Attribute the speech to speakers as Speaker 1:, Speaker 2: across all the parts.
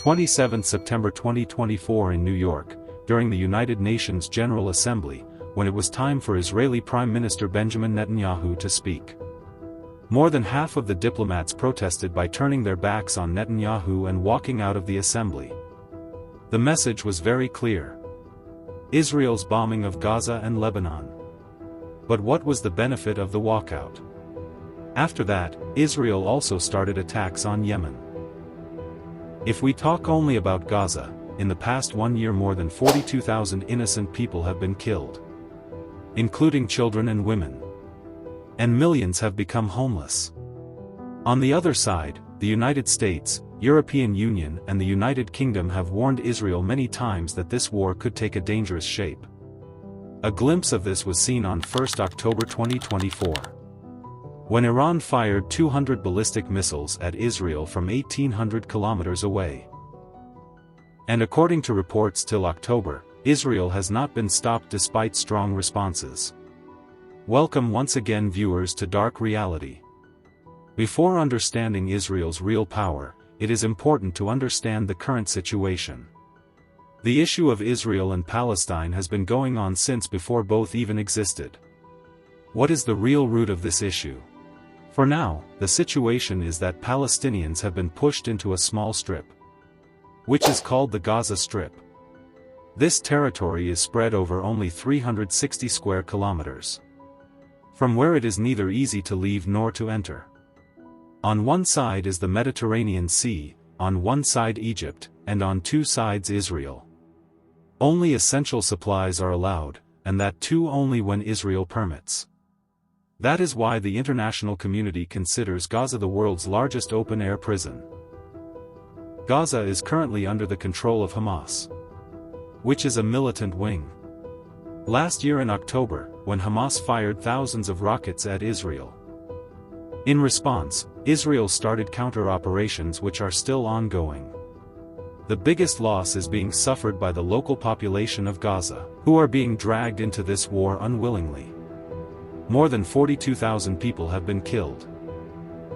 Speaker 1: 27 September 2024 in New York, during the United Nations General Assembly, when it was time for Israeli Prime Minister Benjamin Netanyahu to speak. More than half of the diplomats protested by turning their backs on Netanyahu and walking out of the assembly. The message was very clear. Israel's bombing of Gaza and Lebanon. But what was the benefit of the walkout? After that, Israel also started attacks on Yemen. If we talk only about Gaza, in the past 1 year more than 42,000 innocent people have been killed, including children and women. And millions have become homeless. On the other side, the United States, European Union and the United Kingdom have warned Israel many times that this war could take a dangerous shape. A glimpse of this was seen on 1 October 2024. When Iran fired 200 ballistic missiles at Israel from 1,800 kilometers away. And according to reports till October, Israel has not been stopped despite strong responses. Welcome once again viewers to Dark Reality. Before understanding Israel's real power, it is important to understand the current situation. The issue of Israel and Palestine has been going on since before both even existed. What is the real root of this issue? For now, the situation is that Palestinians have been pushed into a small strip, which is called the Gaza Strip. This territory is spread over only 360 square kilometers, from where it is neither easy to leave nor to enter. On one side is the Mediterranean Sea, on one side Egypt, and on two sides Israel. Only essential supplies are allowed, and that too only when Israel permits. That is why the international community considers Gaza the world's largest open-air prison. Gaza is currently under the control of Hamas, which is a militant wing. Last year in October, when Hamas fired thousands of rockets at Israel. In response, Israel started counter-operations which are still ongoing. The biggest loss is being suffered by the local population of Gaza, who are being dragged into this war unwillingly. More than 42,000 people have been killed,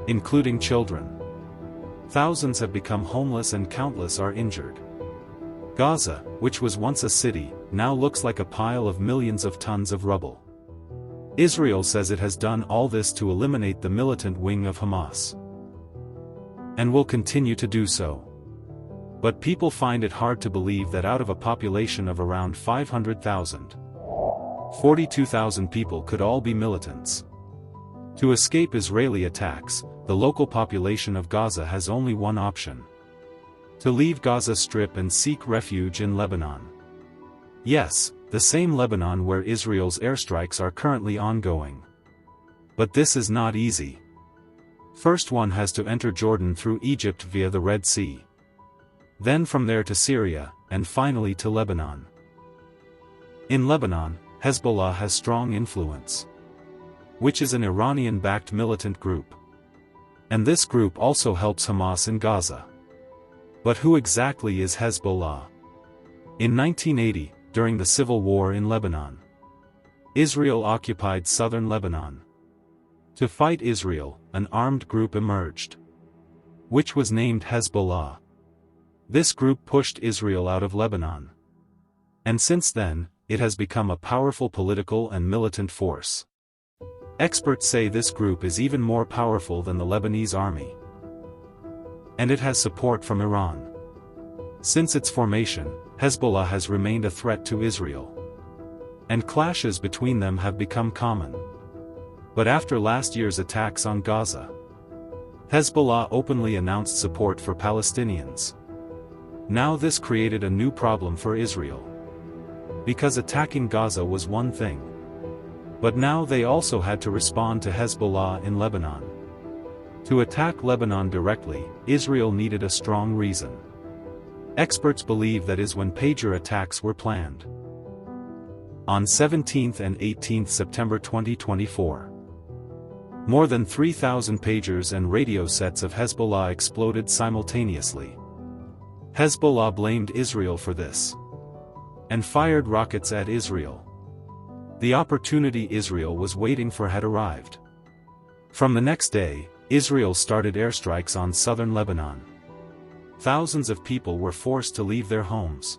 Speaker 1: including children. Thousands have become homeless and countless are injured. Gaza, which was once a city, now looks like a pile of millions of tons of rubble. Israel says it has done all this to eliminate the militant wing of Hamas, and will continue to do so. But people find it hard to believe that out of a population of around 500,000, 42,000 people could all be militants. To escape Israeli attacks, the local population of Gaza has only one option: to leave Gaza Strip and seek refuge in Lebanon. Yes, the same Lebanon where Israel's airstrikes are currently ongoing. But this is not easy. First one has to enter Jordan through Egypt via the Red Sea. Then from there to Syria, and finally to Lebanon. In Lebanon, Hezbollah has strong influence, which is an Iranian-backed militant group. And this group also helps Hamas in Gaza. But who exactly is Hezbollah? In 1980, during the civil war in Lebanon, Israel occupied southern Lebanon. To fight Israel, an armed group emerged, which was named Hezbollah. This group pushed Israel out of Lebanon. And since then, it has become a powerful political and militant force. Experts say this group is even more powerful than the Lebanese army. And it has support from Iran. Since its formation, Hezbollah has remained a threat to Israel. And clashes between them have become common. But after last year's attacks on Gaza, Hezbollah openly announced support for Palestinians. Now this created a new problem for Israel. Because attacking Gaza was one thing. But now they also had to respond to Hezbollah in Lebanon. To attack Lebanon directly, Israel needed a strong reason. Experts believe that is when pager attacks were planned. On 17th and 18th September 2024. More than 3,000 pagers and radio sets of Hezbollah exploded simultaneously. Hezbollah blamed Israel for this, and fired rockets at Israel. The opportunity Israel was waiting for had arrived. From the next day, Israel started airstrikes on southern Lebanon. thousands of people were forced to leave their homes.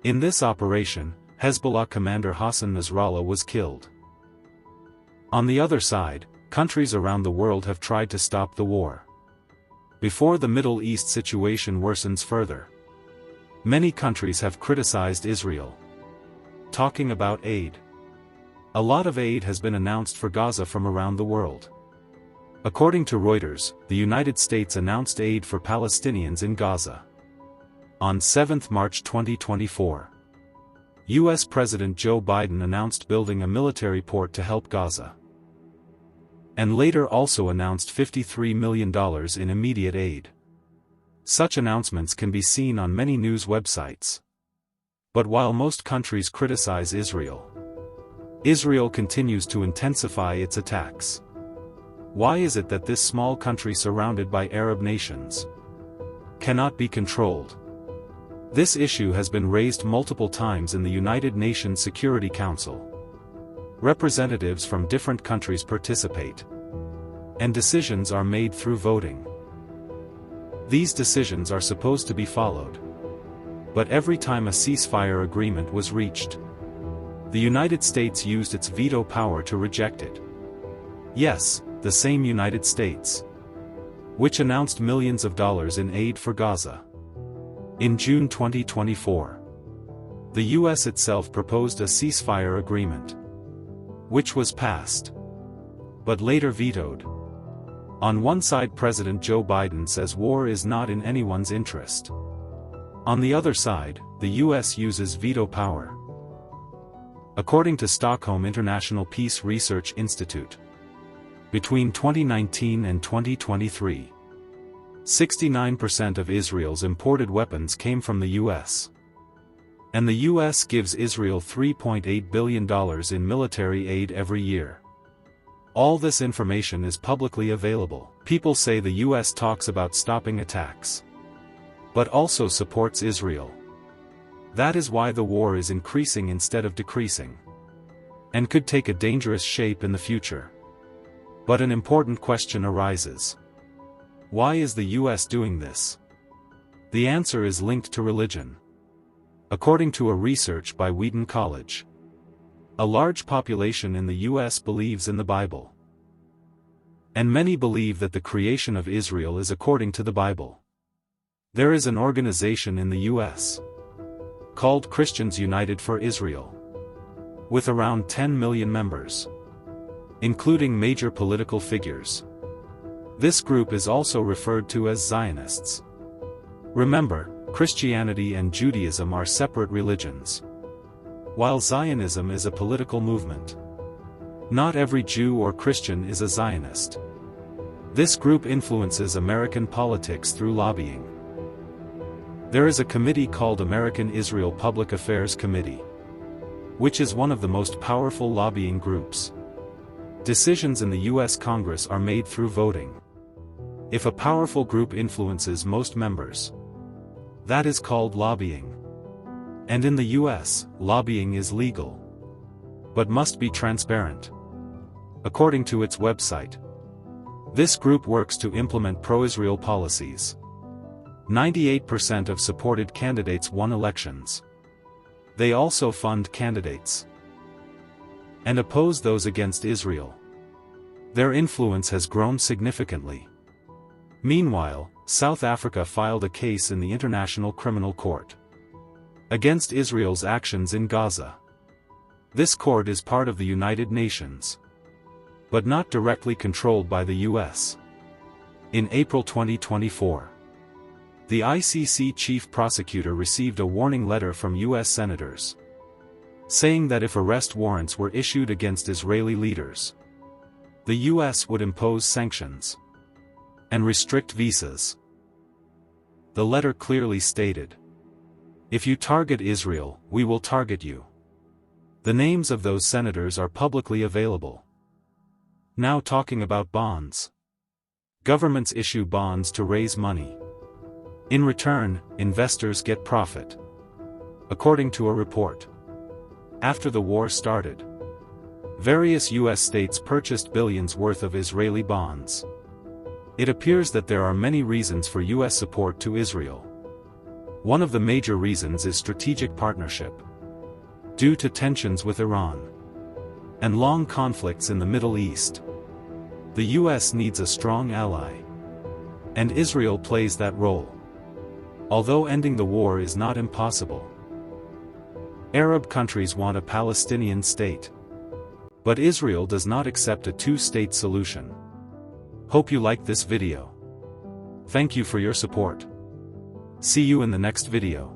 Speaker 1: In this operation, Hezbollah commander Hassan Nasrallah was killed. On the other side, countries around the world have tried to stop the war. Before the Middle East situation worsens further, many countries have criticized Israel, talking about aid. A lot of aid has been announced for Gaza from around the world. According to Reuters, the United States announced aid for Palestinians in Gaza. On 7 March 2024, U.S. President Joe Biden announced building a military port to help Gaza, and later also announced $53 million in immediate aid. Such announcements can be seen on many news websites. But while most countries criticize Israel, Israel continues to intensify its attacks. Why is it that this small country surrounded by Arab nations cannot be controlled? This issue has been raised multiple times in the United Nations Security Council. Representatives from different countries participate, and decisions are made through voting. These decisions are supposed to be followed. But every time a ceasefire agreement was reached, the United States used its veto power to reject it. Yes, the same United States, which announced millions of dollars in aid for Gaza. In June 2024, the U.S. itself proposed a ceasefire agreement, which was passed, but later vetoed. On one side, President Joe Biden says war is not in anyone's interest. On the other side, the U.S. uses veto power. According to Stockholm International Peace Research Institute, between 2019 and 2023, 69% of Israel's imported weapons came from the U.S. And the U.S. gives Israel $3.8 billion in military aid every year. All this information is publicly available. People say the U.S. talks about stopping attacks, but also supports Israel. That is why the war is increasing instead of decreasing, and could take a dangerous shape in the future. But an important question arises. Why is the U.S. doing this? The answer is linked to religion. According to a research by Wheaton College, a large population in the U.S. believes in the Bible. And many believe that the creation of Israel is according to the Bible. There is an organization in the U.S. called Christians United for Israel, with around 10 million members, including major political figures. This group is also referred to as Zionists. Remember, Christianity and Judaism are separate religions, while Zionism is a political movement. Not every Jew or Christian is a Zionist. This group influences American politics through lobbying. There is a committee called American Israel Public Affairs Committee, which is one of the most powerful lobbying groups. Decisions in the U.S. Congress are made through voting. If a powerful group influences most members, that is called lobbying. And in the U.S., lobbying is legal, but must be transparent. According to its website, this group works to implement pro-Israel policies. 98% of supported candidates won elections. They also fund candidates and oppose those against Israel. Their influence has grown significantly. Meanwhile, South Africa filed a case in the International Criminal Court against Israel's actions in Gaza. This court is part of the United Nations, but not directly controlled by the U.S. In April 2024, the ICC chief prosecutor received a warning letter from U.S. senators, saying that if arrest warrants were issued against Israeli leaders, the U.S. would impose sanctions and restrict visas. The letter clearly stated, "If you target Israel, we will target you." The names of those senators are publicly available. Now talking about bonds. Governments issue bonds to raise money. In return, investors get profit. According to a report, after the war started, various U.S. states purchased billions worth of Israeli bonds. It appears that there are many reasons for U.S. support to Israel. One of the major reasons is strategic partnership. Due to tensions with Iran and long conflicts in the Middle East, the U.S. needs a strong ally. And Israel plays that role. Although ending the war is not impossible. Arab countries want a Palestinian state. But Israel does not accept a two-state solution. Hope you liked this video. Thank you for your support. See you in the next video.